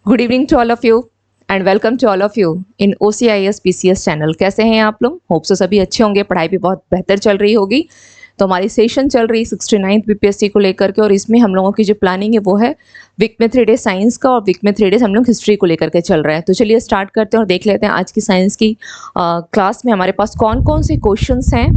Good evening to all of you and welcome to all of you in OCIS PCS channel. कैसे हैं आप लोग? Hope so सभी अच्छे होंगे, पढ़ाई भी बहुत बेहतर चल रही होगी। तो हमारी सेशन चल रही 69th BPSC को लेकर के, और इसमें हम लोगों की जो प्लानिंग है वो है वीक में 3 डेज साइंस का और वीक में 3 डेज हम लोग हिस्ट्री को लेकर के चल रहे हैं। तो चलिए स्टार्ट करते हैं और देख लेते हैं आज की साइंस की क्लास में हमारे पास कौन कौन से क्वेश्चंस हैं।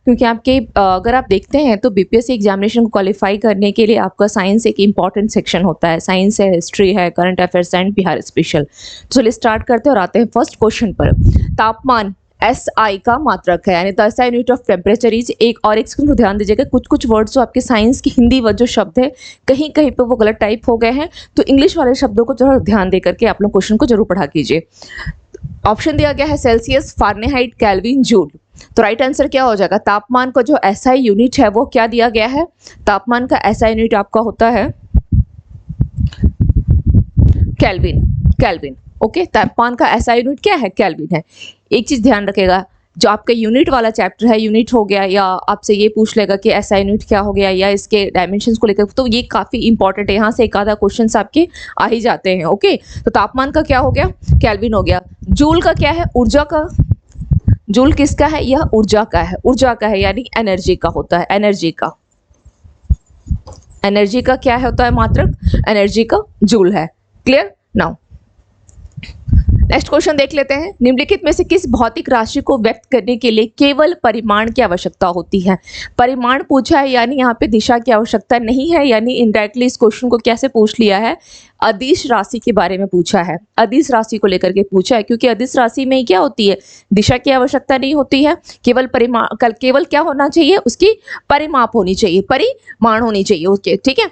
क्योंकि आपके अगर आप देखते हैं तो BPSC एग्जामिनेशन को क्वालिफाई करने के लिए आपका साइंस एक इंपॉर्टेंट सेक्शन होता है। साइंस है, हिस्ट्री है, current affairs and Bihar special. तो चलिए स्टार्ट करते हैं और आते हैं फर्स्ट क्वेश्चन पर। तापमान SI का मात्रक है, यानी SI unit of temperature is. एक सेकंड ध्यान दीजिएगा, कुछ कुछ वर्ड्स जो आपके साइंस की हिंदी वर्ड जो शब्द है कहीं कहीं पे वो गलत टाइप हो गए हैं, तो इंग्लिश वाले शब्दों को जरूर ध्यान दे करके आप लोग क्वेश्चन को जरूर पढ़ा कीजिए। ऑप्शन दिया गया है सेल्सियस, फारेनहाइट, केल्विन, जूल। तो राइट आंसर क्या हो जाएगा? तापमान का जो SI यूनिट है वो क्या दिया गया है? तापमान का SI यूनिट आपका होता है केल्विन। Kelvin, okay. तापमान का SI यूनिट क्या है? केल्विन है। एक चीज ध्यान रखेगा, जो आपका यूनिट वाला चैप्टर है, यूनिट हो गया या आपसे ये पूछ लेगा कि SI यूनिट क्या हो गया या इसके डायमेंशंस को लेकर, तो ये काफी इंपॉर्टेंट है। यहाँ से एक आधा क्वेश्चंस आपके आ ही जाते हैं, ओके। तो तापमान का क्या हो गया? केल्विन हो गया। जूल का क्या है? ऊर्जा का। जूल किसका है? यह ऊर्जा का है। ऊर्जा का है यानी एनर्जी का होता है। एनर्जी का, एनर्जी का क्या होता है मात्रक? एनर्जी का जूल है। क्लियर? नाउ नेक्स्ट क्वेश्चन देख लेते हैं। निम्नलिखित में से किस भौतिक राशि को व्यक्त करने के लिए केवल परिमाण की आवश्यकता होती है? परिमाण पूछा है, यानी यहाँ पे दिशा की आवश्यकता नहीं है, यानी इनडायरेक्टली इस क्वेश्चन को कैसे पूछ लिया है? अदिश राशि के बारे में पूछा है। अदिश राशि को लेकर के पूछा है, क्योंकि अदिश राशि में क्या होती है? दिशा की आवश्यकता नहीं होती है, केवल परिमाण, केवल क्या होना चाहिए? उसकी परिमाप होनी चाहिए, परिमाण होनी चाहिए, ओके, ठीक है।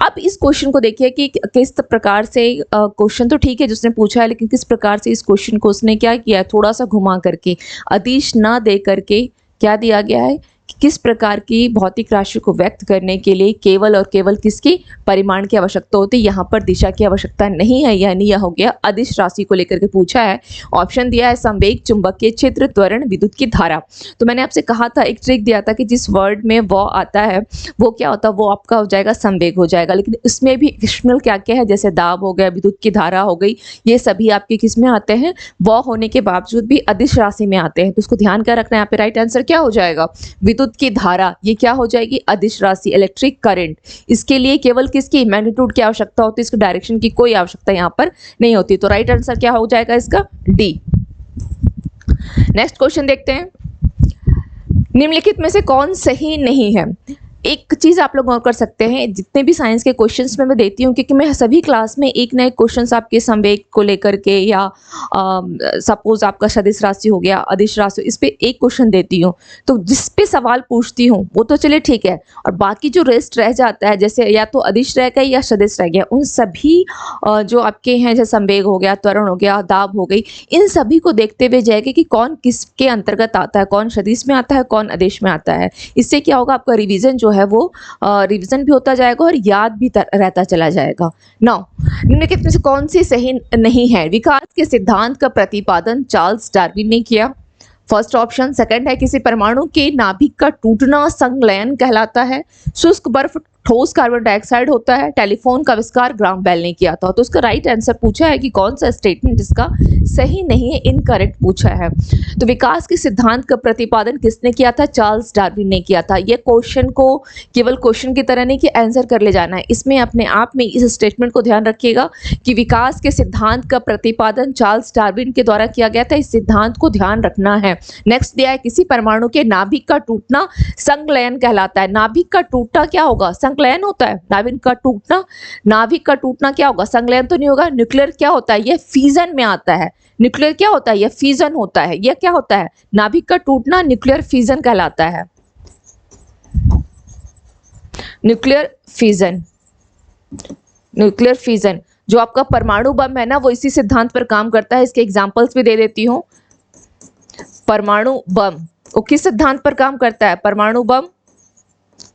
अब इस क्वेश्चन को देखिए कि किस प्रकार से क्वेश्चन तो ठीक है जिसने पूछा है, लेकिन किस प्रकार से इस क्वेश्चन को उसने क्या किया है? थोड़ा सा घुमा करके, अदिश ना दे करके क्या दिया गया है कि किस प्रकार की भौतिक राशि को व्यक्त करने के लिए केवल और केवल किसकी? परिमाण की आवश्यकता होती है। यहाँ पर दिशा की आवश्यकता नहीं है, यानी यह हो गया अदिश राशि को लेकर के पूछा है। ऑप्शन दिया है संवेग, चुंबकीय क्षेत्र, त्वरण, विद्युत की धारा। तो मैंने आपसे कहा था, एक ट्रिक दिया था कि जिस वर्ड में वो आता है वो क्या होता है? वो आपका हो जाएगा संवेग हो जाएगा। लेकिन इसमें भी एक्सटर्नल क्या क्या है, जैसे दाब हो गया, विद्युत की धारा हो गई, ये सभी आपके किस में आते हैं? वो होने के बावजूद भी अदिश राशि में आते हैं। तो उसको ध्यान क्या रखना है यहाँ पे? राइट आंसर क्या हो जाएगा? विद्युत की धारा, ये क्या हो जाएगी? अदिश राशि, इलेक्ट्रिक करंट। इसके लिए केवल किसकी? मैग्नीट्यूड की आवश्यकता होती है, इसकी डायरेक्शन की कोई आवश्यकता यहाँ पर नहीं होती। तो राइट आंसर क्या हो जाएगा इसका? डी। नेक्स्ट क्वेश्चन देखते हैं। निम्नलिखित में से कौन सही नहीं है? एक चीज आप लोग और कर सकते हैं, जितने भी साइंस के क्वेश्चंस में मैं देती हूँ, क्योंकि मैं सभी क्लास में एक ना एक क्वेश्चंस आपके संवेग को लेकर के, या सपोज आपका सदिश राशि हो गया, अदिश राशि, इस पे एक क्वेश्चन देती हूँ। तो जिस पे सवाल पूछती हूँ वो तो चलिए ठीक है, और बाकी जो रेस्ट रह जाता है, जैसे या तो अदिश रह गया या सदिश रह गया, उन सभी जो आपके हैं, जैसे संवेग हो गया, त्वरण हो गया, दाब हो गई, इन सभी को देखते हुए जाएगा कि कौन किसके अंतर्गत आता है, कौन सदिश में आता है, कौन अदिश में आता है। इससे क्या होगा? आपका रिविजन जो है वो रिवीजन भी होता जाएगा और याद भी रहता चला जाएगा। नाउ निम्नलिखित में से कौन सी सही नहीं है? विकास के सिद्धांत का प्रतिपादन चार्ल्स डार्विन ने किया। First option. सेकंड है किसी परमाणु के नाभिक का टूटना संलयन कहलाता है। शुष्क बर्फ ठोस कार्बन डाइऑक्साइड होता है। टेलीफोन का आविष्कार ग्राहम बेल ने किया था। तो उसका राइट आंसर पूछा है कि कौन सा स्टेटमेंट इसका सही नहीं है, इनकरेक्ट पूछा है। तो विकास के सिद्धांत का प्रतिपादन किसने किया था? चार्ल्स डार्विन ने किया था। ये क्वेश्चन को केवल क्वेश्चन की तरह नहीं कि आंसर कर ले जाना है, इसमें अपने आप में इस स्टेटमेंट को ध्यान रखिएगा कि विकास के सिद्धांत का प्रतिपादन चार्ल्स डार्विन के द्वारा किया गया था। इस सिद्धांत को ध्यान रखना है। नेक्स्ट दिया है किसी परमाणु के नाभिक का टूटना संलयन कहलाता है। नाभिक का टूटना क्या होगा? संलयन होता है। नाभिक का टूटना, नाभिक का टूटना क्या होगा? संलयन तो नहीं होगा। न्यूक्लियर क्या होता है? ये फ्यूजन में आता है। न्यूक्लियर क्या होता है? ये फ्यूजन होता है। ये क्या होता है? नाभिक का टूटना न्यूक्लियर फ्यूजन कहलाता है। Nuclear fusion, nuclear fusion. जो आपका परमाणु बम है ना, वो इसी सिद्धांत पर काम करता है। इसके एग्जांपल्स भी दे देती हूँ। परमाणु बम वो किस सिद्धांत पर काम करता है? परमाणु बम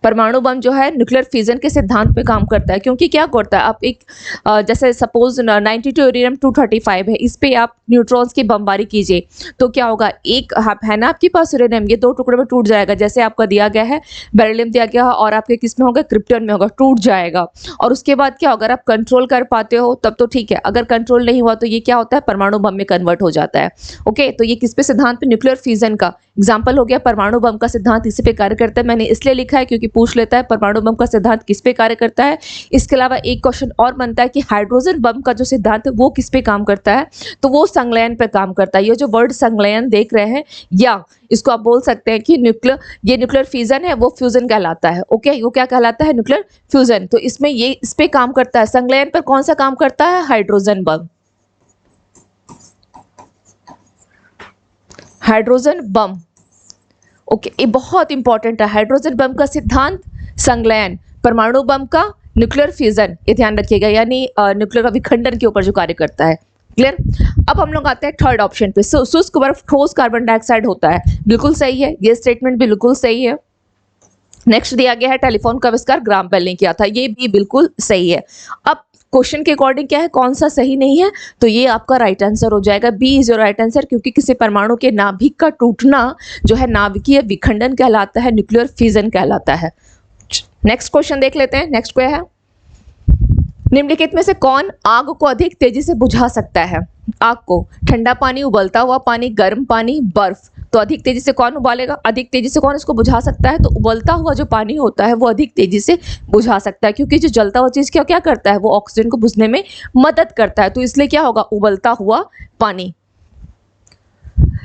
परमाणु बम जो है न्यूक्लियर फिजन के सिद्धांत पे काम करता है, क्योंकि क्या करता है, आप एक जैसे सपोज 92 यूरेनियम 235 है, इस पे आप न्यूट्रॉन्स की बमबारी कीजिए तो क्या होगा, एक है ना आपके पास यूरेनियम, ये 2 टुकड़े में टूट जाएगा। जैसे आपका दिया गया है बेरिलियम दिया गया है और आपके किस में होगा, क्रिप्टन में होगा, टूट जाएगा। और उसके बाद क्या होगा, अगर आप कंट्रोल कर पाते हो तब तो ठीक है, अगर कंट्रोल नहीं हुआ तो ये क्या होता है, परमाणु बम में कन्वर्ट हो जाता है। ओके, तो ये किस पे सिद्धांत पे, न्यूक्लियर फिजन का एग्जाम्पल हो गया। परमाणु बम का सिद्धांत इसी पे कार्य करता है, मैंने इसलिए लिखा है क्योंकि पूछ लेता है परमाणु बम का सिद्धांत किस पे कार्य करता है। इसके अलावा एक क्वेश्चन और बनता है कि हाइड्रोजन बम का जो सिद्धांत है वो किस पे काम करता है, तो वो संलयन पे काम करता है। ये जो वर्ड संलयन देख रहे हैं, या इसको आप बोल सकते हैं कि ये न्यूक्लियर फिजन है, वो फ्यूजन कहलाता है। ओके, वो क्या कहलाता है, न्यूक्लियर फ्यूजन। तो इसमें ये इस पे काम करता है, संलयन पर कौन सा काम करता है, hydrogen bomb. Hydrogen bomb, okay, ये बहुत इंपॉर्टेंट है। हाइड्रोजन बम का सिद्धांत संलयन, परमाणु बम का न्यूक्लियर फ्यूजन, ये ध्यान रखिएगा, यानी न्यूक्लियर का विखंडन के ऊपर जो कार्य करता है। क्लियर। अब हम लोग आते हैं थर्ड ऑप्शन पे, शुष्क बर्फ ठोस कार्बन डाइऑक्साइड होता है, बिल्कुल सही है, ये स्टेटमेंट भी बिल्कुल सही है। नेक्स्ट दिया गया है टेलीफोन का आविष्कार ग्राम बेल ने किया था, ये भी बिल्कुल सही है। अब क्वेश्चन के अकॉर्डिंग क्या है, कौन सा सही नहीं है, तो ये आपका राइट आंसर हो जाएगा, B is your right answer, क्योंकि किसी परमाणु के नाभिक का टूटना जो है नाभिकीय विखंडन कहलाता है, न्यूक्लियर फिजन कहलाता है। नेक्स्ट क्वेश्चन देख लेते हैं। नेक्स्ट क्या है, निम्नलिखित में से कौन आग को अधिक तेजी से बुझा सकता है। आग को, ठंडा पानी, उबलता हुआ पानी, गर्म पानी, बर्फ, तो अधिक तेजी से कौन उबालेगा, अधिक तेजी से कौन इसको बुझा सकता है, तो उबलता हुआ जो पानी होता है वो अधिक तेजी से बुझा सकता है, क्योंकि जो जलता हुआ चीज क्या क्या करता है, वो ऑक्सीजन को बुझने में मदद करता है, तो इसलिए क्या होगा, उबलता हुआ पानी।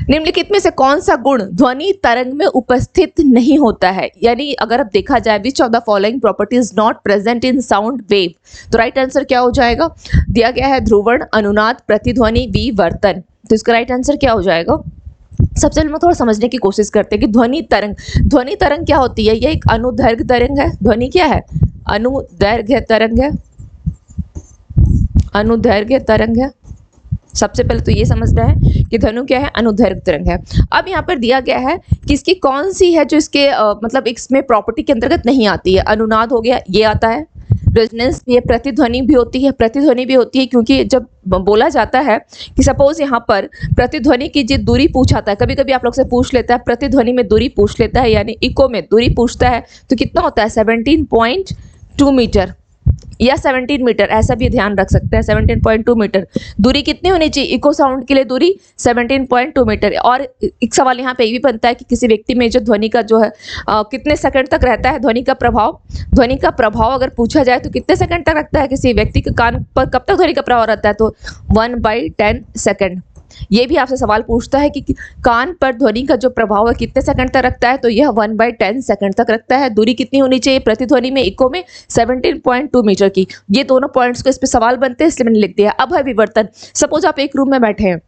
निम्नलिखित में से कौन सा गुण ध्वनि तरंग में उपस्थित नहीं होता है, यानी अगर अब देखा जाए which of the following property is not present in sound wave, तो राइट आंसर क्या हो जाएगा, दिया गया है ध्रुवण, अनुनाद, प्रतिध्वनि, विवर्तन, तो इसका राइट आंसर क्या हो जाएगा। सबसे पहले थोड़ा समझने की कोशिश करते हैं कि ध्वनि तरंग क्या होती है, ये एक अनुदैर्घ्य तरंग है। ध्वनि क्या है, अनुदैर्घ्य तरंग है, अनुदैर्घ्य तरंग है। सबसे पहले तो ये समझना है कि धनु क्या है, अनुदैर्घ्य तरंग है। अब यहाँ पर दिया गया है कि इसकी कौन सी है जो इसके मतलब इसमें प्रॉपर्टी के अंतर्गत नहीं आती है। अनुनाद हो गया, ये आता है। रेजोनेंस, ये प्रतिध्वनि भी होती है, प्रतिध्वनि भी होती है, क्योंकि जब बोला जाता है कि सपोज यहाँ पर प्रतिध्वनि की जो दूरी पूछाता है, कभी कभी आप लोग से पूछ लेता है प्रतिध्वनि में दूरी पूछ लेता है, यानी इको में दूरी पूछता है, तो कितना होता है 17.2 मीटर या 17 मीटर, ऐसा भी ध्यान रख सकते हैं। 17.2 मीटर दूरी कितनी होनी चाहिए, इको साउंड के लिए दूरी 17.2 मीटर। और एक सवाल यहाँ पे ये भी बनता है कि किसी व्यक्ति में जो ध्वनि का जो है कितने सेकंड तक रहता है ध्वनि का प्रभाव अगर पूछा जाए तो कितने सेकंड तक रखता है किसी व्यक्ति के कान पर, कब तक ध्वनि का प्रभाव रहता है, तो 1/10 सेकंड। ये भी आपसे सवाल पूछता है कि कान पर ध्वनि का जो प्रभाव है कितने सेकंड तक रखता है, तो यह 1/10 सेकंड तक रखता है। दूरी कितनी होनी चाहिए प्रतिध्वनि में, इको में 17.2 मीटर की। ये दोनों पॉइंट्स को इस पे सवाल बनते हैं, इसलिए मैंने लिख दिया। अब है विवर्तन। सपोज आप एक रूम में बैठे हैं,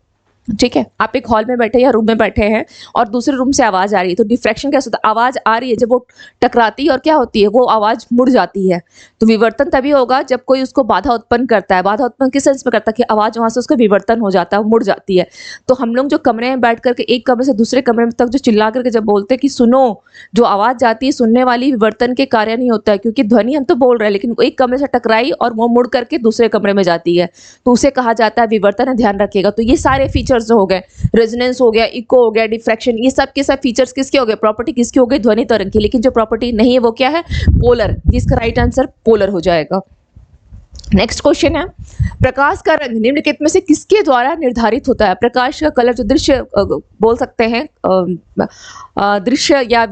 ठीक है, आप एक हॉल में बैठे या रूम में बैठे हैं और दूसरे रूम से आवाज आ रही है, तो डिफ्रैक्शन क्या होता है, आवाज आ रही है, जब वो टकराती है और क्या होती है, वो आवाज मुड़ जाती है। तो विवर्तन तभी होगा जब कोई उसको बाधा उत्पन्न करता है। बाधा उत्पन्न किस सेंस में करता है कि आवाज वहां से उसका विवर्तन हो जाता है, वो मुड़ जाती है। तो हम लोग जो कमरे में बैठ करके एक कमरे से दूसरे कमरे में तक जो चिल्ला करके जब बोलते हैं कि सुनो, जो आवाज जाती है सुनने वाली, विवर्तन के कार्य नहीं होता है, क्योंकि ध्वनि हम तो बोल रहे हैं लेकिन एक कमरे से टकराई और वो मुड़ करके दूसरे कमरे में जाती है, तो उसे कहा जाता है विवर्तन। ध्यान रखिएगा। तो ये सारे फीचर्स जो हो गए, रेजोनेंस हो गया, इको हो गया, डिफ्रैक्शन, ये सब के सब फीचर्स किसके हो गए, प्रॉपर्टी किसकी हो गई, ध्वनि तरंग की। लेकिन जो प्रॉपर्टी नहीं है वो क्या है, पोलर। जिसका राइट आंसर पोलर हो जाएगा। नेक्स्ट क्वेश्चन है, प्रकाश का रंग निम्नलिखित में से किसके द्वारा निर्धारित होता है। प्रकाश का कलर, जो दृश्य बोल सकते हैं, दृश्य या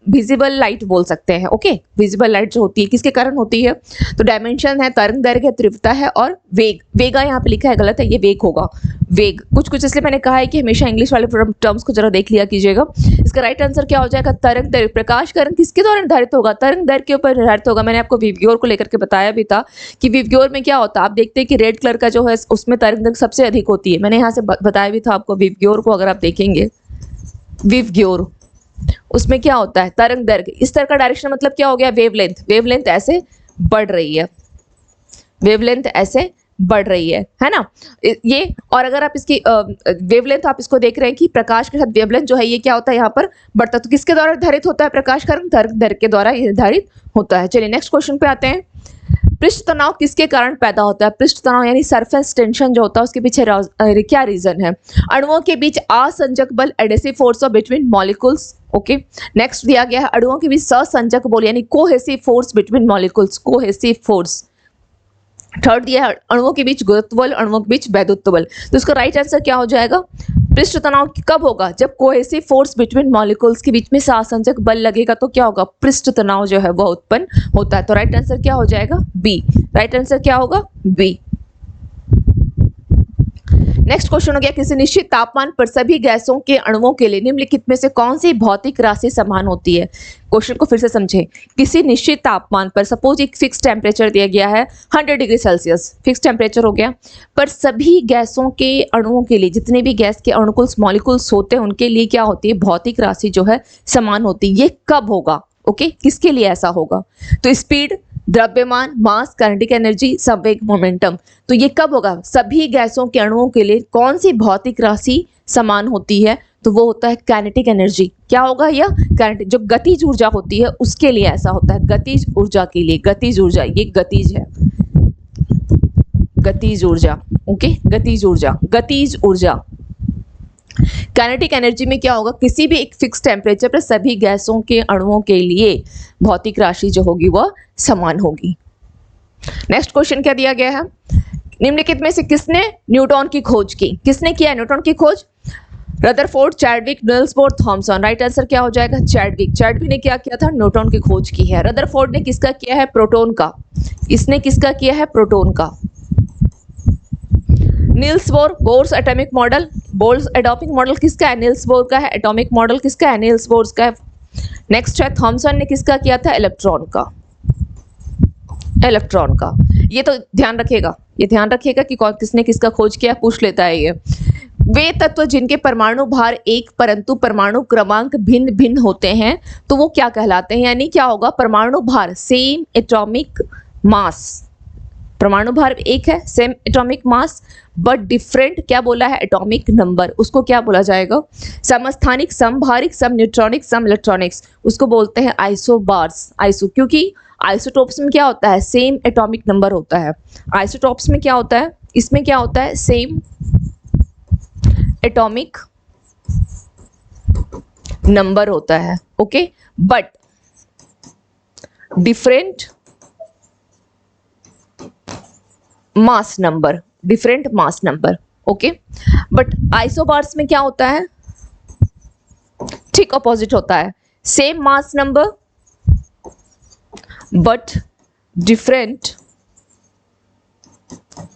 विजिबल लाइट बोल सकते हैं। ओके, विजिबल लाइट जो होती है किसके कारण होती है, तो डायमेंशन है, तरंग दैर्घ्य, तीव्रता है और वेग। वेगा यहाँ पे लिखा है, गलत है, ये वेग होगा। वेग कुछ इसलिए मैंने कहा है कि हमेशा इंग्लिश वाले टर्म्स को जरा देख लिया कीजिएगा। इसका राइट आंसर क्या हो जाएगा, तरंग दैर्घ्य। प्रकाश का रंग किसके द्वारा निर्धारित होगा, तरंग दैर्घ्य के ऊपर निर्धारित होगा। मैंने आपको विवग्योर को लेकर के बताया भी था कि विवग्योर में क्या होता है, आप देखते हैं कि रेड कलर का जो है उसमें तरंग दैर्घ्य सबसे अधिक होती है। मैंने यहाँ से बताया भी था आपको विवग्योर को, अगर आप देखेंगे विवग्योर, उसमें क्या होता है, तरंग दैर्घ्य। इस तरह का डायरेक्शन मतलब क्या हो गया, वेवलेंथ। वेवलेंथ ऐसे बढ़ रही है, वेवलेंथ ऐसे बढ़ रही है ना। ये और अगर आप इसकी वेवलेंथ आप इसको देख रहे हैं कि प्रकाश के साथ वेवलेंथ जो है ये क्या होता है यहाँ पर बढ़ता, तो किसके द्वारा निर्धारित होता है प्रकाश का रंग? तरंग के द्वारा ये निर्धारित होता है। चलिए नेक्स्ट क्वेश्चन पे आते हैं। पृष्ठ तनाव किसके कारण पैदा होता है? पृष्ठ तनाव यानी सरफेस टेंशन जो होता है उसके पीछे क्या रीजन है? अणुओं के बीच असंजक बल, adhesive force of between molecules. Okay, next दिया गया है अणुओं के बीच सहसंजक बल यानी cohesive force between molecules, cohesive force. Third दिया है अणुओं के बीच गुरुत्व बल, अणुओं के बीच वैद्युत बल। तो इसका राइट आंसर क्या हो जाएगा? पृष्ठ तनाव कब होगा? जब कोहेसिव फोर्स बिटवीन मॉलिक्यूल्स के बीच में सहसंजक बल लगेगा तो क्या होगा? पृष्ठ तनाव जो है वह उत्पन्न होता है। तो राइट आंसर क्या हो जाएगा? बी। राइट आंसर क्या होगा? बी। नेक्स्ट क्वेश्चन हो गया, किसी निश्चित तापमान पर सभी गैसों के अणुओं के लिए निम्नलिखित में से कौन सी भौतिक राशि समान होती है? क्वेश्चन को फिर से समझें। किसी निश्चित तापमान पर, सपोज एक फिक्स टेम्परेचर दिया गया है 100 डिग्री सेल्सियस, फिक्स टेम्परेचर हो गया, पर सभी गैसों के अणुओं के लिए, जितने भी गैस के अणुकुल्स मॉलिक्यूल्स होते हैं उनके लिए क्या होती है? भौतिक राशि जो है समान होती है। ये कब होगा? ओके, किसके लिए ऐसा होगा? तो स्पीड, द्रव्यमान, मास, काइनेटिक एनर्जी, संवेग, मोमेंटम। तो ये कब होगा? सभी गैसों के अणुओं के लिए कौन सी भौतिक राशि समान होती है? तो वो होता है काइनेटिक एनर्जी। क्या होगा? यह काइनेटिक, जो गतिज ऊर्जा होती है उसके लिए ऐसा होता है, गतिज ऊर्जा के लिए। गतिज ऊर्जा, ये गतिज है, गतिज ऊर्जा। ओके, गतिज ऊर्जा, गतिज ऊर्जा। काइनेटिक एनर्जी में क्या होगा? किसी भी एक फिक्स टेम्परेचर पर सभी गैसों के अणुओं के लिए भौतिक राशि जो होगी वह समान होगी। नेक्स्ट क्वेश्चन क्या दिया गया है? निम्नलिखित में से किसने न्यूटन की खोज की? किसने किया न्यूटन की खोज? Rutherford, Chadwick, Niels Bohr, Thomson. Right answer क्या हो जाएगा? चैडविक। चैडविक ने क्या किया था? न्यूटन की खोज की है। रदरफोर्ड ने किसका किया है? प्रोटॉन का। इसने किसका किया है? प्रोटॉन का। Niels Bohr, Bohr's atomic model, Bohr's atomic model किसका है? नील्स बोर का है। एटॉमिक मॉडल किसका है? नील्स बोर का है। नेक्स्ट है थॉमसन ने किसका किया था? इलेक्ट्रॉन का, इलेक्ट्रॉन का। ये तो ध्यान रखेगा, ये ध्यान रखिएगा कि कौन किसने किसका खोज किया, पूछ लेता है ये। वे तत्व जिनके परमाणु भार एक परंतु परमाणु क्रमांक भिन्न भिन्न होते हैं तो वो क्या कहलाते हैं? यानी क्या होगा? परमाणु भार सेम एटॉमिक मास, परमाणु भार एक है, same atomic mass, but different क्या बोला है? Atomic number. उसको क्या बोला जाएगा? समस्थानिक, समभारिक, सम न्यूट्रॉनिक, सम इलेक्ट्रॉनिक्स। उसको बोलते हैं आइसोबार्स। आइसो, क्योंकि आइसोटोप्स में क्या होता है? सेम एटॉमिक नंबर होता है। आइसोटोप्स में क्या होता है? इसमें क्या होता है? सेम एटॉमिक नंबर होता है। Okay, but different mass number, different mass number. Okay, but isobars में क्या होता है? ठीक ऑपोजिट होता है, same mass number but different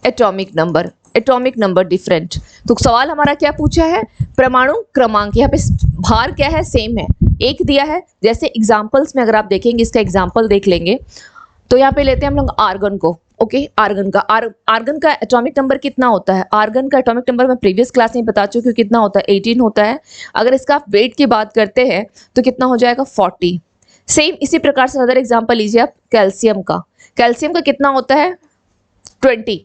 atomic number, atomic number different. तो सवाल हमारा क्या पूछा है? परमाणु क्रमांक। यहाँ पे भार क्या है? सेम है, एक दिया है। जैसे एग्जांपल्स में अगर आप देखेंगे, इसका एग्जांपल देख लेंगे तो यहाँ पे लेते हैं हम लोग आर्गन को। ओके, आर्गन का आर्गन का एटॉमिक नंबर कितना होता है? आर्गन का एटॉमिक नंबर मैं प्रीवियस क्लास में बता चुकी हूँ कितना होता है, 18 होता है। अगर इसका आप वेट की बात करते हैं तो कितना हो जाएगा? 40। सेम इसी प्रकार से अदर एग्जांपल लीजिए आप कैल्शियम का। कैल्शियम का कितना होता है? 20।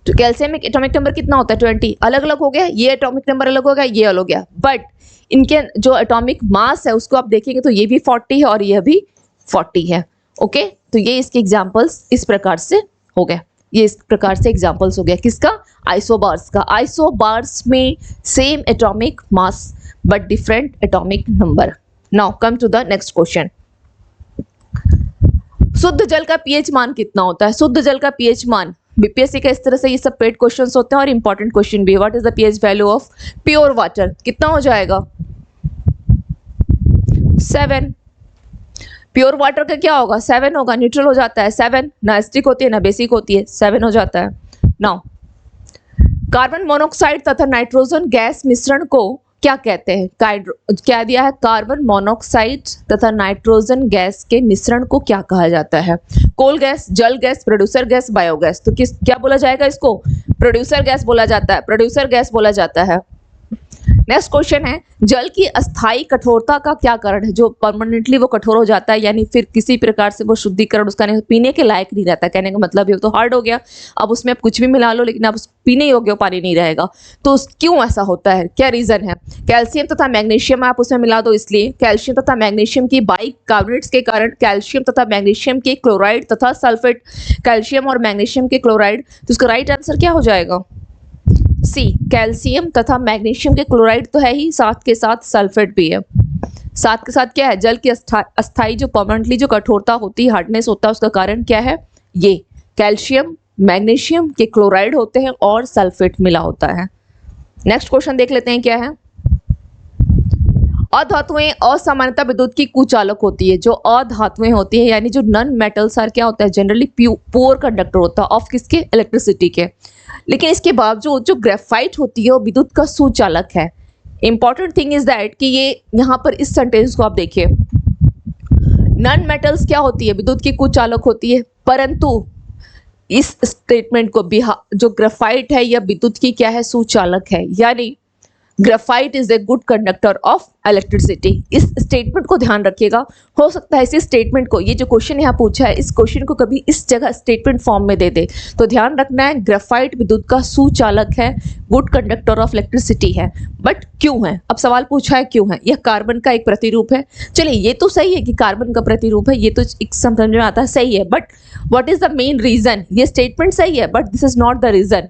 तो कैल्शियम में एटॉमिक नंबर कितना होता है? 20। अलग अलग हो गया, ये एटॉमिक नंबर अलग हो गया, ये अलग हो गया, बट इनके जो एटॉमिक मास है उसको आप देखेंगे तो ये भी 40 है और यह भी 40 है। ओके, तो ये इसके एग्जांपल्स इस प्रकार से हो गए। ये इस प्रकार से एग्जांपल्स हो गया किसका? आइसोबार्स का। आइसोबार्स में same atomic mass but different atomic number. Now come to the next question. शुद्ध जल का पीएच मान कितना होता है? शुद्ध जल का पीएच मान, बीपीएससी का इस तरह से ये सब पेड क्वेश्चंस होते हैं और इंपॉर्टेंट क्वेश्चन भी। What is the pH value of pure water? कितना हो जाएगा? 7। प्योर वाटर का क्या होगा? 7 होगा, न्यूट्रल हो जाता है 7, ना एसिडिक होती है ना बेसिक होती है, 7 हो जाता है। नाउ कार्बन मोनोऑक्साइड तथा नाइट्रोजन गैस मिश्रण को क्या कहते हैं? क्या दिया है? कार्बन मोनोऑक्साइड तथा नाइट्रोजन गैस के मिश्रण को क्या कहा जाता है? कोल गैस, जल गैस, प्रोड्यूसर गैस, बायोगैस। तो किस क्या बोला जाएगा इसको? प्रोड्यूसर गैस बोला जाता है, प्रोड्यूसर गैस बोला जाता है। नेक्स्ट क्वेश्चन है, जल की अस्थायी कठोरता का क्या कारण है? जो परमानेंटली वो कठोर हो जाता है, यानी फिर किसी प्रकार से वो शुद्धिकरण उसका नहीं, पीने के लायक नहीं रहता। कहने का मतलब ये तो हार्ड हो गया, अब उसमें आप कुछ भी मिला लो लेकिन आप पीने योग्य पानी नहीं रहेगा। तो क्यों ऐसा होता है, क्या रीजन है? कैल्शियम तथा मैग्नीशियम आप उसमें मिला दो, इसलिए कैल्शियम तथा मैग्नीशियम की बाइकार्बोनेट्स के कारण, कैल्शियम तथा मैग्नीशियम के क्लोराइड तथा सल्फेट, कैल्शियम और मैग्नीशियम के क्लोराइड। तो इसका राइट आंसर क्या हो जाएगा? सी, कैल्शियम तथा मैग्नीशियम के क्लोराइड तो है ही, साथ के साथ सल्फेट भी है। साथ के साथ क्या है? जल की अस्थाई जो परमानेंटली जो कठोरता होती है, हार्डनेस होता है, उसका कारण क्या है? ये कैल्शियम मैग्नीशियम के क्लोराइड होते हैं और सल्फेट मिला होता है। नेक्स्ट क्वेश्चन देख लेते हैं क्या है। अधातुएं असामान्यतः विद्युत की कुचालक होती है। जो अधातुएं होती है यानी जो नॉन मेटल्स आर क्या होता है? जनरली पुअर कंडक्टर होता है ऑफ किसके? इलेक्ट्रिसिटी के। लेकिन इसके बावजूद जो ग्रेफाइट होती है वो विद्युत का सुचालक है। इंपॉर्टेंट थिंग इज दैट कि ये यहाँ पर इस सेंटेंस को आप देखिए, नॉन मेटल्स क्या होती है? विद्युत की कुचालक होती है, परंतु इस स्टेटमेंट को भी जो ग्रेफाइट है या विद्युत की क्या है? सुचालक है, यानी graphite is a good conductor of electricity. इस स्टेटमेंट को ध्यान रखिएगा। हो सकता है इसी स्टेटमेंट को, ये जो क्वेश्चन यहाँ पूछा है, इस क्वेश्चन को कभी इस जगह स्टेटमेंट फॉर्म में दे दे, तो ध्यान रखना है ग्रेफाइट विद्युत का सुचालक है, गुड कंडक्टर ऑफ इलेक्ट्रिसिटी है। बट क्यों है? अब सवाल पूछा है क्यों है? यह कार्बन का एक प्रतिरूप है। चलिए ये तो सही है कि कार्बन का प्रतिरूप है, ये तो एक समझ में आता है, सही है। But what is the main reason? ये स्टेटमेंट सही है but this is not the reason.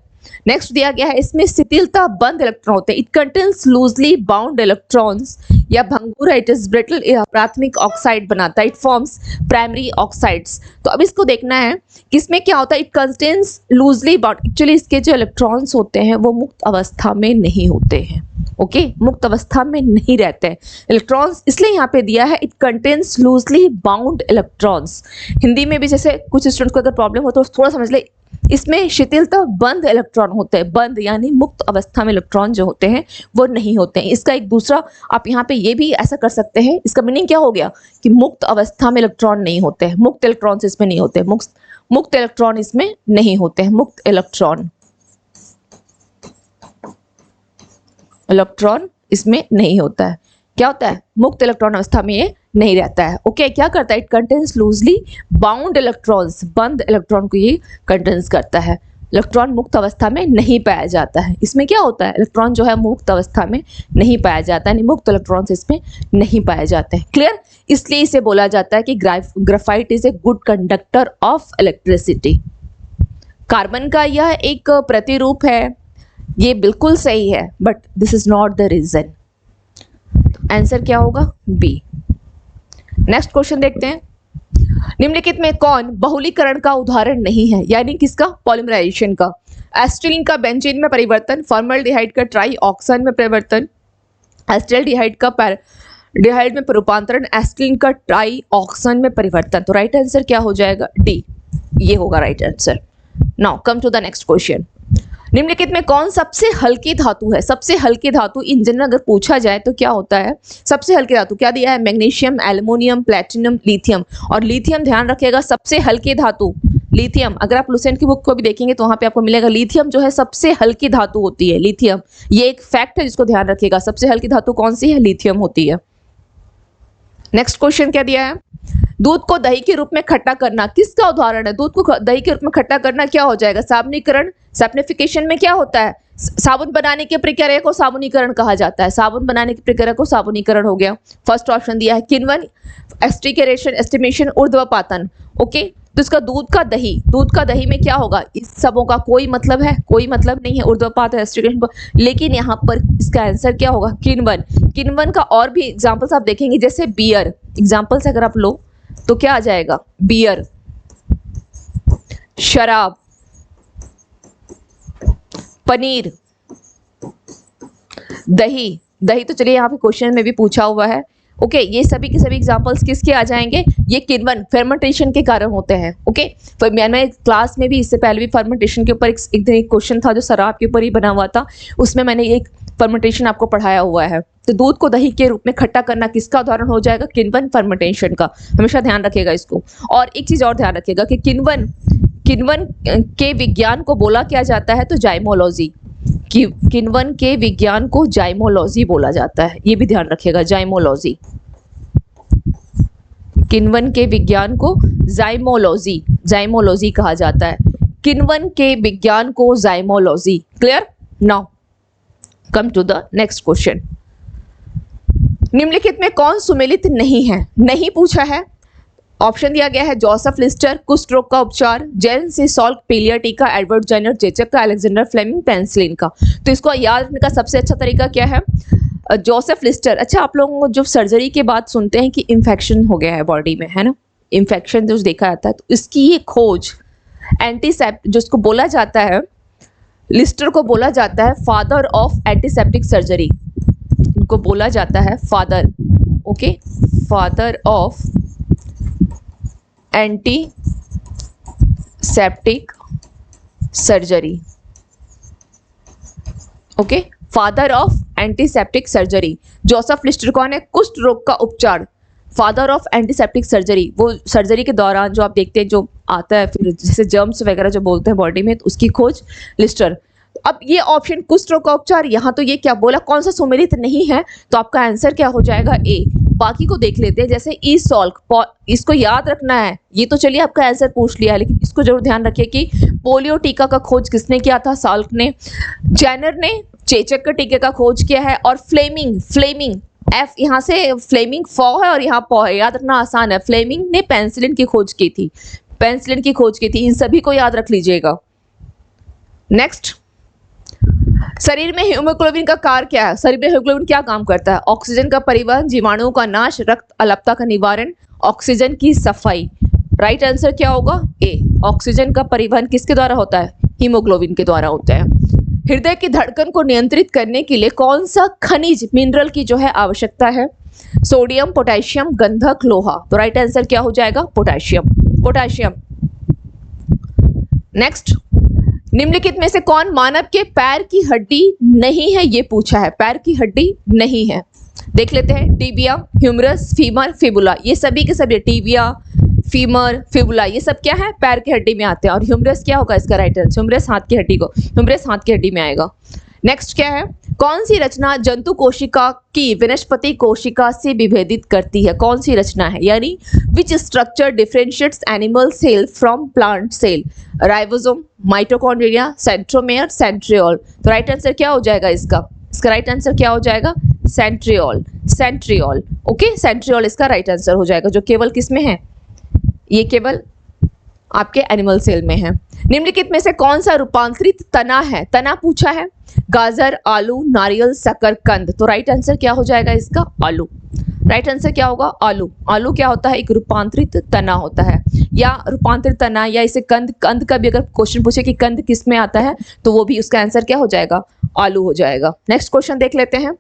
Next दिया गया है, इसमें शिथिलता बंद इलेक्ट्रॉन होते हैं। It contains loosely bound electrons, या भंगुर है, इट इज ब्रिटल, प्राथमिक ऑक्साइड बनाता है, इट फॉर्म्स प्राइमरी ऑक्साइड्स। तो अब इसको देखना है कि इसमें क्या होता है, it contains loosely bound. Actually इसके जो इलेक्ट्रॉन्स होते हैं वो मुक्त अवस्था में नहीं होते हैं। ओके, मुक्त अवस्था में नहीं रहते हैं इलेक्ट्रॉन्स, इसलिए यहाँ पे दिया है it contains loosely bound electrons. Hindi में भी जैसे कुछ स्टूडेंट्स को अगर प्रॉब्लम हो तो थोड़ा समझ ले, इसमें शिथिलता बंद इलेक्ट्रॉन होते हैं। बंद यानी मुक्त अवस्था में इलेक्ट्रॉन जो होते हैं वो नहीं होते हैं। इसका एक दूसरा आप यहाँ पे ये भी ऐसा कर सकते हैं, इसका मीनिंग क्या हो गया कि मुक्त अवस्था में इलेक्ट्रॉन नहीं होते हैं, मुक्त इलेक्ट्रॉन इसमें नहीं होते, मुक्त इलेक्ट्रॉन इसमें नहीं होते हैं। मुक्त इलेक्ट्रॉन इसमें नहीं होता है। क्या होता है? मुक्त इलेक्ट्रॉन अवस्था में ये नहीं रहता है। ओके, क्या करता है? It contains loosely bound electrons, बंद इलेक्ट्रॉन को ये कंटेन्स करता है। इलेक्ट्रॉन मुक्त अवस्था में नहीं पाया जाता है। इसमें क्या होता है? इलेक्ट्रॉन जो है मुक्त अवस्था में नहीं पाया जाता है, यानी मुक्त इलेक्ट्रॉन इसमें नहीं पाए जाते हैं। क्लियर? इसलिए इसे बोला जाता है कि graphite is a good conductor of electricity. Carbon का यह एक प्रतिरूप है, ये बिल्कुल सही है, but this is not the reason. Answer क्या होगा? बी। नेक्स्ट क्वेश्चन देखते हैं, निम्नलिखित में कौन बहुलीकरण का उदाहरण नहीं है? यानी किसका? पॉलीमराइजेशन का। एसिटिलीन का बेंजीन में परिवर्तन, फॉर्मल्डिहाइड का ट्राईऑक्सान में परिवर्तन, एसिटाल्डिहाइड का पैराडिहाइड में रूपांतरण, एसिटिलीन का ट्राईऑक्सान में परिवर्तन। तो राइट आंसर क्या हो जाएगा? डी, ये होगा right answer. Now come to the next question, निम्नलिखित में कौन सबसे हल्की धातु है? सबसे हल्की धातु इन जनरल अगर पूछा जाए तो क्या होता है? सबसे हल्की धातु क्या दिया है? Magnesium, aluminium, platinum, lithium. और लिथियम ध्यान रखिएगा सबसे हल्की धातु लिथियम। अगर आप लुसेंट की बुक को भी देखेंगे तो वहां पे आपको मिलेगा लिथियम जो है सबसे हल्की धातु होती है। लिथियम, ये एक फैक्ट है जिसको ध्यान रखिएगा। सबसे हल्की धातु कौन सी है? लिथियम होती है। नेक्स्ट क्वेश्चन क्या दिया है? दूध को दही के रूप में खट्टा करना किसका उदाहरण है? दूध को दही के रूप में खट्टा करना क्या हो जाएगा? साबुनीकरण। सैप्निफिकेशन में क्या होता है? साबुन बनाने की प्रक्रिया को साबुनीकरण कहा जाता है। साबुन बनाने की प्रक्रिया को साबुनीकरण हो गया। फर्स्ट ऑप्शन दिया है किण्वन, एस्टिकेशन, एस्टिमेशन, ऊर्ध्वपातन। ओके, तो इसका दूध का दही में क्या होगा? इस सबों का कोई मतलब है? कोई मतलब नहीं है, ऊर्ध्वपात है, एस्टिकेशन। लेकिन यहाँ पर इसका आंसर क्या होगा? किण्वन। किण्वन का और भी एग्जाम्पल्स आप देखेंगे, जैसे बियर। एग्जाम्पल्स अगर आप लो तो क्या आ जाएगा? बियर, शराब, पनीर, दही। दही तो चलिए यहाँ पे क्वेश्चन में भी पूछा हुआ है। ओके, ये सभी के सभी एग्जांपल्स किसके आ जाएंगे? ये किण्वन फर्मेंटेशन के कारण होते हैं। ओके, तो मैंने क्लास में भी इससे पहले भी फर्मेंटेशन के ऊपर एक क्वेश्चन था जो शराब के ऊपर ही बना हुआ था, उसमें मैंने एक फर्मेंटेशन आपको पढ़ाया हुआ है। तो दूध को दही के रूप में खट्टा करना किसका उदाहरण हो जाएगा? किण्वन फर्मेंटेशन का। हमेशा ध्यान रखिएगा इसको। और एक चीज और ध्यान रखिएगा कि किण्वन के विज्ञान को बोला क्या जाता है? तो जाइमोलॉजी। किण्वन के विज्ञान को जाइमोलॉजी बोला जाता है, ये भी ध्यान रखिएगा, जाइमोलॉजी। किण्वन के विज्ञान को जाइमोलॉजी, जाइमोलॉजी कहा जाता है। किण्वन के विज्ञान को zymology. Clear? Now come to the next question. निम्नलिखित में कौन सुमेलित नहीं है? नहीं पूछा है। ऑप्शन दिया गया है जोसेफ लिस्टर, कुष्ठ रोग का उपचार, जैन से सॉल्क, पेलिया टीका, एडवर्ड जेनर, चेचक का, अलेक्जेंडर फ्लेमिंग, पेनिसिलिन का। तो इसको याद रखने का सबसे अच्छा तरीका क्या है? Joseph Lister. अच्छा, आप लोगों को जब सर्जरी के बाद सुनते हैं कि इन्फेक्शन हो गया है बॉडी में, है ना, इन्फेक्शन जो देखा जाता है, तो इसकी ये खोज एंटीसेप्ट जिसको बोला जाता है, लिस्टर को बोला जाता है फादर ऑफ एंटीसेप्टिक सर्जरी। इनको बोला जाता है father, okay, father of antiseptic surgery. Okay, father of antiseptic surgery. Joseph Lister कौन है? कुष्ठ रोग का उपचार, फादर ऑफ एंटीसेप्टिक सर्जरी। वो सर्जरी के दौरान जो आप देखते हैं जो आता है फिर जैसे जर्म्स वगैरह जो बोलते हैं बॉडी में, तो उसकी खोज लिस्टर। अब ये ऑप्शन कुष्ठ रोग का उपचार, यहाँ तो ये क्या बोला, कौन सा सुमेलित नहीं है, तो आपका आंसर क्या हो जाएगा? ए। बाकी को देख लेते हैं, जैसे ई सॉल्क, इसको याद रखना है। ये तो चलिए आपका आंसर पूछ लिया है, लेकिन इसको जरूर ध्यान रखिए कि पोलियो टीका का खोज किसने किया था? सॉल्क ने। जेनर ने चेचक के टीके का खोज किया है। और फ्लेमिंग एफ, यहाँ से फ्लेमिंग फॉ है और यहाँ पॉ है, याद रखना आसान है। फ्लेमिंग ने पेनिसिलिन की खोज की थी, पेनिसिलिन की खोज की थी। इन सभी को याद रख लीजिएगा। नेक्स्ट, शरीर में हीमोग्लोबिन का कार्य क्या है? शरीर में हीमोग्लोबिन क्या काम करता है? ऑक्सीजन का परिवहन, जीवाणुओं का नाश, रक्त अल्पता का निवारण, ऑक्सीजन की सफाई। राइट आंसर क्या होगा? ए। ऑक्सीजन का परिवहन किसके द्वारा होता है? हीमोग्लोबिन के द्वारा होता है। हृदय की धड़कन को नियंत्रित करने के लिए कौन सा खनिज, मिनरल की जो है आवश्यकता है? सोडियम, पोटेशियम, गंधक, लोहा। तो राइट आंसर क्या हो जाएगा? पोटेशियम। नेक्स्ट, निम्नलिखित में से कौन मानव के पैर की हड्डी नहीं है? ये पूछा है, पैर की हड्डी नहीं है। देख लेते हैं, टिबिया, ह्यूमरस, फीमर, फिबुला। ये सभी के सभी, टिबिया, फीमर, फिबुला, ये सब क्या है? पैर की हड्डी में आते हैं। और ह्यूमरस क्या होगा इसका राइट आंसर? ह्यूमरस हाथ की हड्डी को, ह्यूमरस हाथ की हड्डी में आएगा। नेक्स्ट क्या है? कौन सी रचना जंतु कोशिका की वनस्पति कोशिका से विभेदित करती है? कौन सी रचना है? यानी which structure differentiates animal cell from plant cell? Ribosome, mitochondria, centromere, centriole. तो राइट आंसर क्या हो जाएगा इसका? इसका राइट आंसर क्या हो जाएगा? सेंट्रियोल। ओके, सेंट्रियोल इसका राइट आंसर हो जाएगा, जो केवल किस में है? ये केवल आपके एनिमल सेल में है। निम्नलिखित में से कौन सा रूपांतरित तना है? तना पूछा है। गाजर, आलू, नारियल, शकरकंद। तो राइट आंसर क्या हो जाएगा इसका? आलू। राइट आंसर क्या होगा? आलू क्या होता है? एक रूपांतरित तना होता है, या रूपांतरित तना, या इसे कंद का भी अगर क्वेश्चन पूछे कि कंद किस में आता है, तो वो भी उसका आंसर क्या हो जाएगा? आलू हो जाएगा। नेक्स्ट क्वेश्चन देख लेते हैं।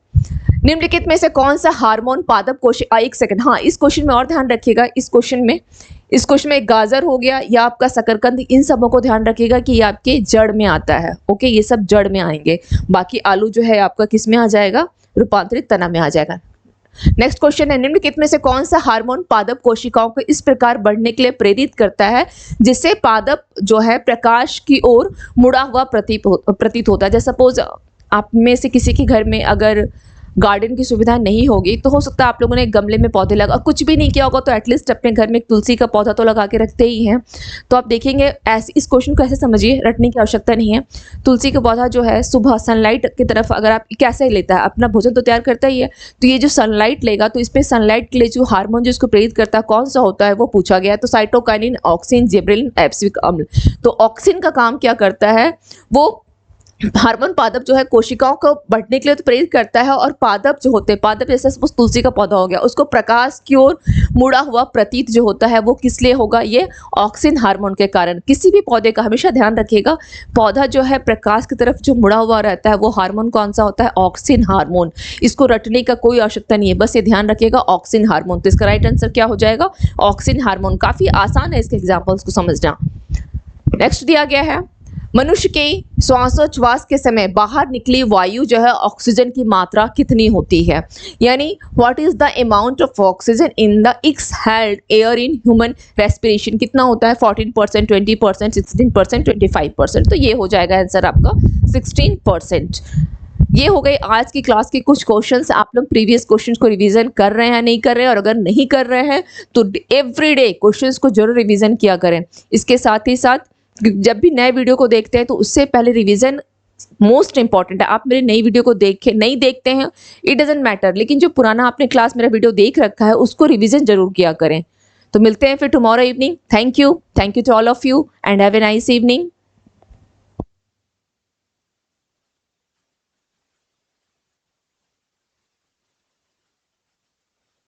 निम्नलिखित में से कौन सा हार्मोन पादप कोशिका, एक सेकंड, हाँ, इस क्वेश्चन में और ध्यान रखिएगा। इस क्वेश्चन में गाजर हो गया या आपका शकरकंद, इन सबों को ध्यान रखिएगा कि ये आपके जड़ में आता है। ओके, ये सब जड़ में आएंगे। बाकी आलू जो है आपका किस में आ जाएगा? रूपांतरित तना में आ जाएगा। नेक्स्ट क्वेश्चन है, निम्नलिखित में से कौन सा हार्मोन पादप कोशिकाओं को इस प्रकार बढ़ने के लिए प्रेरित करता है जिससे पादप जो है प्रकाश की ओर मुड़ा हुआ प्रतीत होता है? जैसे सपोज आप में से किसी के घर में अगर गार्डन की सुविधा नहीं होगी, तो हो सकता है आप लोगों ने एक गमले में पौधे लगा, कुछ भी नहीं किया होगा तो एटलीस्ट अपने घर में एक तुलसी का पौधा तो लगा के रखते ही हैं। तो आप देखेंगे ऐसे, इस क्वेश्चन को ऐसे समझिए, रटने की आवश्यकता नहीं है। तुलसी का पौधा जो है सुबह सनलाइट की तरफ अगर आप कैसे लेता है, अपना भोजन तो तैयार करता ही है, तो ये जो सनलाइट लेगा तो इसमें सनलाइट के लिए जो हार्मोन जिसको प्रेरित करता है कौन सा होता है वो पूछा गया है। तो साइटोकाइनिन, ऑक्सिन, जिबरेलिन, एब्सिक अम्ल। तो ऑक्सिन का काम क्या करता है? वो हार्मोन पादप जो है कोशिकाओं को बढ़ने के लिए तो प्रेरित करता है, और पादप जो होते हैं, पादप जैसे सपोज तुलसी का पौधा हो गया, उसको प्रकाश की ओर मुड़ा हुआ प्रतीत जो होता है वो किस लिए होगा? ये ऑक्सिन हार्मोन के कारण। किसी भी पौधे का हमेशा ध्यान रखिएगा, पौधा जो है प्रकाश की तरफ जो मुड़ा हुआ रहता है वो हार्मोन कौन सा होता है? Auxin hormone. इसको रटने का कोई आवश्यकता नहीं है, बस ये ध्यान रखिएगा, ऑक्सिन हार्मोन। तो इसका राइट आंसर क्या हो जाएगा? Auxin hormone. काफी आसान है इसके एग्जाम्पल्स को समझना। नेक्स्ट दिया गया है, मनुष्य के श्वासोच्छ्वास के समय बाहर निकली वायु जो है ऑक्सीजन की मात्रा कितनी होती है? यानी what is the amount of oxygen in the exhaled air in human respiration? कितना होता है? 14%, 20%, 16%, 25%। तो ये हो जाएगा आंसर आपका 16%। ये हो गए आज की क्लास के कुछ क्वेश्चंस। आप लोग प्रीवियस क्वेश्चंस को रिवीजन कर रहे हैं नहीं कर रहे हैं, और अगर नहीं कर रहे हैं तो एवरीडे क्वेश्चंस को जरूर रिवीजन किया करें। इसके साथ ही साथ जब भी नए वीडियो को देखते हैं तो उससे पहले रिवीजन मोस्ट इंपॉर्टेंट है। आप मेरी नई वीडियो को नहीं देखते हैं, इट डजेंट मैटर, लेकिन जो पुराना आपने क्लास मेरा वीडियो देख रखा है उसको रिवीजन जरूर किया करें। तो मिलते हैं फिर tomorrow evening. Thank you to all of you and have a nice evening.